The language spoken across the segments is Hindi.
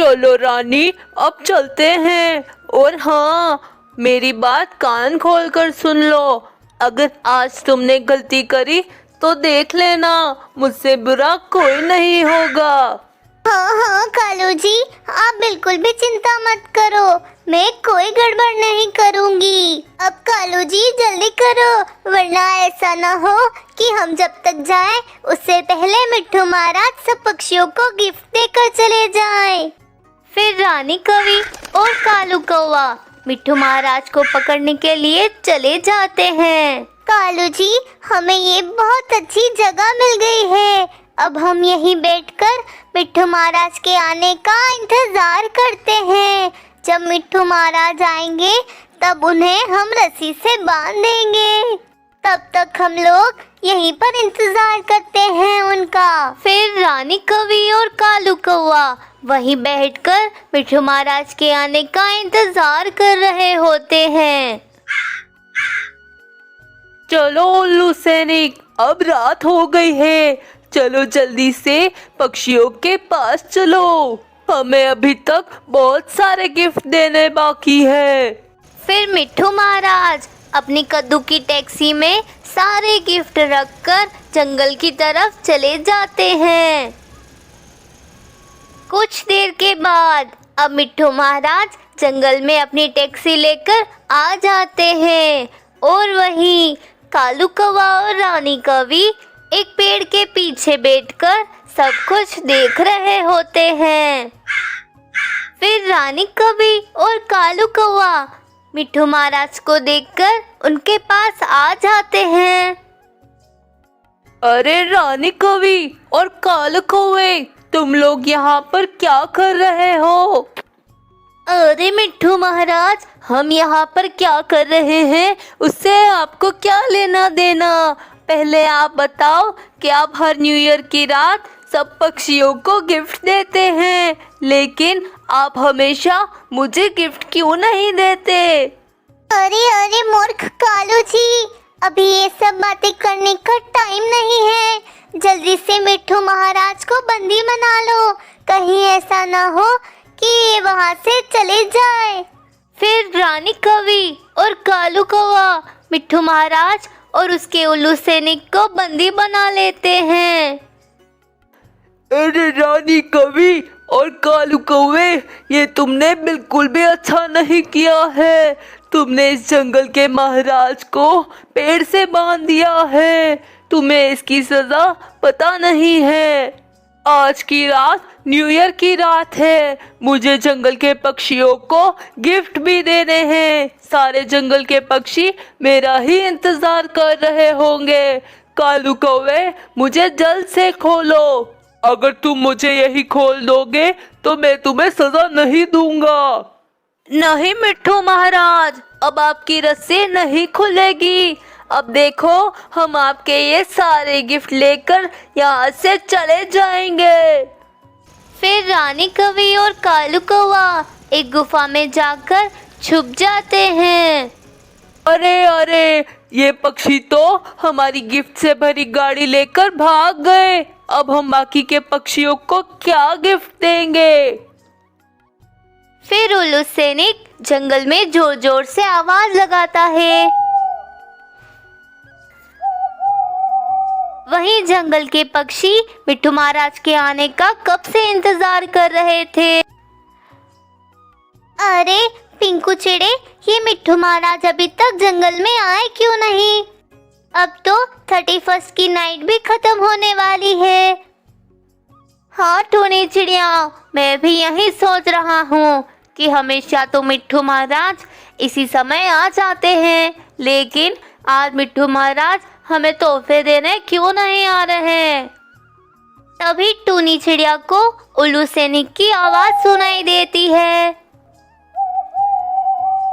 चलो रानी, अब चलते हैं। और हाँ, मेरी बात कान खोल कर सुन लो। अगर आज तुमने गलती करी तो देख लेना, मुझसे बुरा कोई नहीं होगा। हाँ हाँ कालू जी, आप बिल्कुल भी चिंता मत करो, मैं कोई गड़बड़ नहीं करूँगी। अब कालू जी जल्दी करो, वरना ऐसा ना हो कि हम जब तक जाएं उससे पहले मिट्ठू महाराज सब पक्षियों को गिफ्ट देकर चले जाएं। फिर रानी कवि और कालू कौवा मिट्ठू महाराज को पकड़ने के लिए चले जाते हैं। कालू जी, हमें ये बहुत अच्छी जगह मिल गई है। अब हम यहीं बैठकर मिट्ठू महाराज के आने का इंतजार करते हैं। जब मिट्ठू महाराज आएंगे तब उन्हें हम रस्सी से बांध देंगे। तब तक हम लोग यहीं पर इंतजार करते हैं उनका। फिर रानी कवि और कालू कौवा वहीं बैठकर मिट्ठू महाराज के आने का इंतजार कर रहे होते हैं। चलो उल्लू सैनिक, अब रात हो गई है। चलो जल्दी से पक्षियों के पास चलो, हमें अभी तक बहुत सारे गिफ्ट देने बाकी है। फिर मिट्ठू महाराज अपनी कद्दू की टैक्सी में सारे गिफ्ट रखकर जंगल की तरफ चले जाते हैं। कुछ देर के बाद अब मिट्ठू महाराज जंगल में अपनी टैक्सी लेकर आ जाते हैं और वहीं कालू कौवा और रानी कवि एक पेड़ के पीछे बैठकर सब कुछ देख रहे होते हैं। फिर रानी कवि और कालू कौवा मिट्ठू महाराज को देखकर उनके पास आ जाते हैं। अरे रानी कवि और कालू कौवे, तुम लोग यहाँ पर क्या कर रहे हो? अरे मिट्ठू महाराज, हम यहाँ पर क्या कर रहे हैं उससे आपको क्या लेना देना? पहले आप बताओ कि आप हर न्यू ईयर की रात सब पक्षियों को गिफ्ट देते हैं, लेकिन आप हमेशा मुझे गिफ्ट क्यों नहीं देते? अरे अरे मूर्ख कालू जी, अभी ये सब बातें करने का टाइम नहीं है। जल्दी से मिट्ठू महाराज को बंदी बना लो, कहीं ऐसा ना हो कि ये वहाँ से चले जाए। फिर रानी कवि और कालू कौवा मिट्ठू महाराज और उसके उल्लू सैनिक को बंदी बना लेते हैं। अरे रानी कवि और कालू कौवे, ये तुमने बिल्कुल भी अच्छा नहीं किया है। तुमने इस जंगल के महाराज को पेड़ से बांध दिया है। तुम्हें इसकी सजा पता नहीं है। आज की रात न्यू ईयर की रात है, मुझे जंगल के पक्षियों को गिफ्ट भी देने हैं। सारे जंगल के पक्षी मेरा ही इंतजार कर रहे होंगे। कालू कौवे, मुझे जल्द से खोलो। अगर तुम मुझे यही खोल दोगे तो मैं तुम्हें सजा नहीं दूंगा। नहीं मिट्ठू महाराज, अब आपकी रस्सी नहीं खुलेगी। अब देखो, हम आपके ये सारे गिफ्ट लेकर यहाँ से चले जाएंगे। फिर रानी कवि और कालू कौवा एक गुफा में जाकर छुप जाते हैं। अरे अरे, ये पक्षी तो हमारी गिफ्ट से भरी गाड़ी लेकर भाग गए। अब हम बाकी के पक्षियों को क्या गिफ्ट देंगे? फिर उल्लू सैनिक जंगल में जोर जोर से आवाज लगाता है। वहीं जंगल के पक्षी मिट्ठू महाराज के आने का कब से इंतजार कर रहे थे। अरे पिंकू चिड़े, ये मिट्ठू महाराज अभी तक जंगल में आए क्यों नहीं? अब तो 31 की नाइट भी खत्म होने वाली है। हाँ टूनी चिड़िया, मैं भी यही सोच रहा हूँ कि हमेशा तो मिट्ठू महाराज इसी समय आ जाते हैं, लेकिन आज मिट्ठू महाराज हमें तोहफे देने क्यों नहीं आ रहे हैं? तभी टूनी चिड़िया को उल्लू सैनिक की आवाज सुनाई देती है।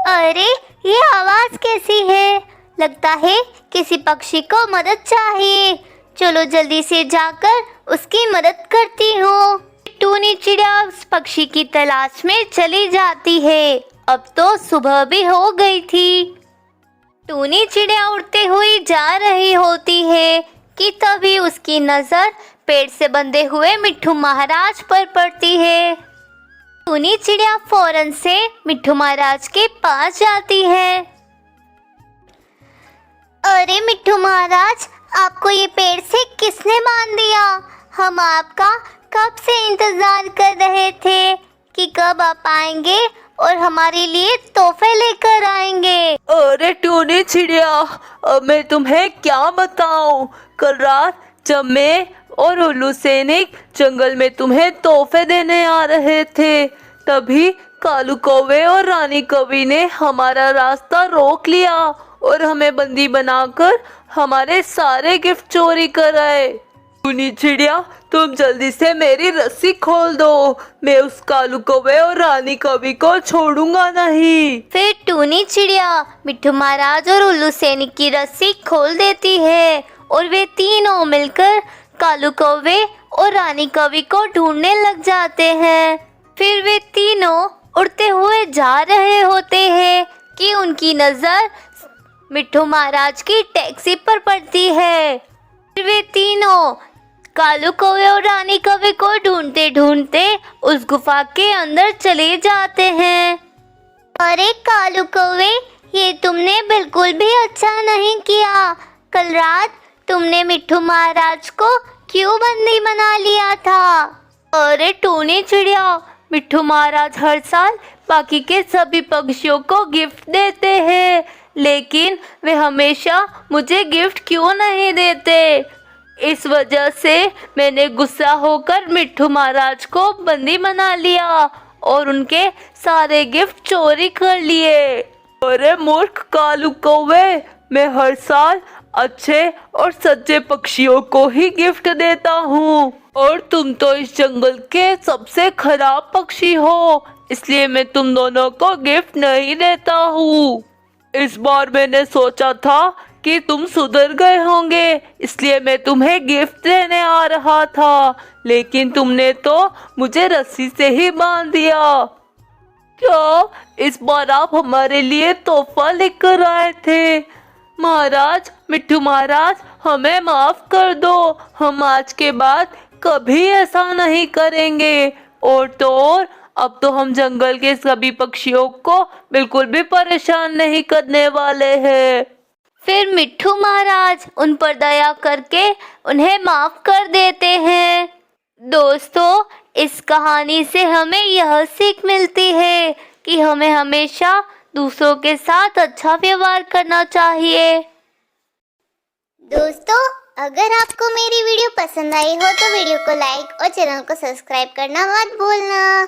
अरे ये आवाज कैसी है? लगता है किसी पक्षी को मदद चाहिए। चलो जल्दी से जाकर उसकी मदद करती हूँ। टूनी चिड़िया उस पक्षी की तलाश में चली जाती है। अब तो सुबह भी हो गई थी। टूनी चिड़िया उड़ते हुए जा रही होती है कि तभी उसकी नजर पेड़ से बंधे हुए मिट्ठू महाराज पर पड़ती है। टूनी चिड़िया फौरन से मिट्ठू महाराज के पास जाती है। अरे मिट्ठू महाराज, आपको ये पेड़ से किसने बांध दिया? हम आपका कब से इंतजार कर रहे थे कि कब आप आएंगे और हमारे लिए तोहफे लेकर आएंगे। अरे टूनी चिड़िया, अब मैं तुम्हें क्या बताऊं। कल रात जब मैं और उल्लू सैनिक जंगल में तुम्हें तोहफे देने आ रहे थे, तभी कालू कौवे और रानी कौवी ने हमारा रास्ता रोक लिया और हमें बंदी बनाकर हमारे सारे गिफ्ट चोरी कर आए। टूनी चिड़िया, तुम जल्दी से मेरी रस्सी खोल दो, मैं उस कालू कौवे और रानी कौवी को छोड़ूंगा नहीं। फिर टूनी चिड़िया मिट्ठू महाराज और उल्लू सैनिक की रस्सी खोल देती है और वे तीनों मिलकर कालू कौवे और रानी कौवी को ढूंढने लग जाते हैं। फिर वे तीनों उड़ते हुए जा रहे होते हैं कि उनकी नजर मिट्ठू महाराज की टैक्सी पर पड़ती है। फिर वे तीनों कालू कौवे और रानी कौवे को ढूंढते ढूंढते उस गुफा के अंदर चले जाते हैं। अरे कालू कौवे, ये तुमने बिल्कुल भी अच्छा नहीं किया। कल रात तुमने मिट्ठू महाराज को क्यों बंदी बना लिया था? अरे टूनी चिड़िया, मिट्ठू महाराज हर साल बाकी के सभी पक्षियों को गिफ्ट देते हैं, लेकिन वे हमेशा मुझे गिफ्ट क्यों नहीं देते? इस वजह से मैंने गुस्सा होकर मिट्ठू महाराज को बंदी बना लिया और उनके सारे गिफ्ट चोरी कर लिए। अरे मूर्ख कालू कौवे, मैं हर साल अच्छे और सच्चे पक्षियों को ही गिफ्ट देता हूँ और तुम तो इस जंगल के सबसे खराब पक्षी हो, इसलिए मैं तुम दोनों को गिफ्ट नहीं देता हूँ। इस बार मैंने सोचा था कि तुम सुधर गए होंगे, इसलिए मैं तुम्हें गिफ्ट देने आ रहा था, लेकिन तुमने तो मुझे रस्सी से ही बांध दिया। क्या इस बार आप हमारे लिए तोहफा लेकर आए थे? महाराज, मिट्ठू महाराज, हमें माफ कर दो, हम आज के बाद कभी ऐसा नहीं करेंगे। और तो और अब तो हम जंगल के सभी पक्षियों को बिल्कुल भी परेशान नहीं करने वाले हैं। फिर मिट्ठू महाराज उन पर दया करके उन्हें माफ कर देते हैं। दोस्तों, इस कहानी से हमें यह सीख मिलती है कि हमें हमेशा दूसरों के साथ अच्छा व्यवहार करना चाहिए। दोस्तों, अगर आपको मेरी वीडियो पसंद आई हो तो वीडियो को लाइक और चैनल को सब्सक्राइब करना मत भूलना।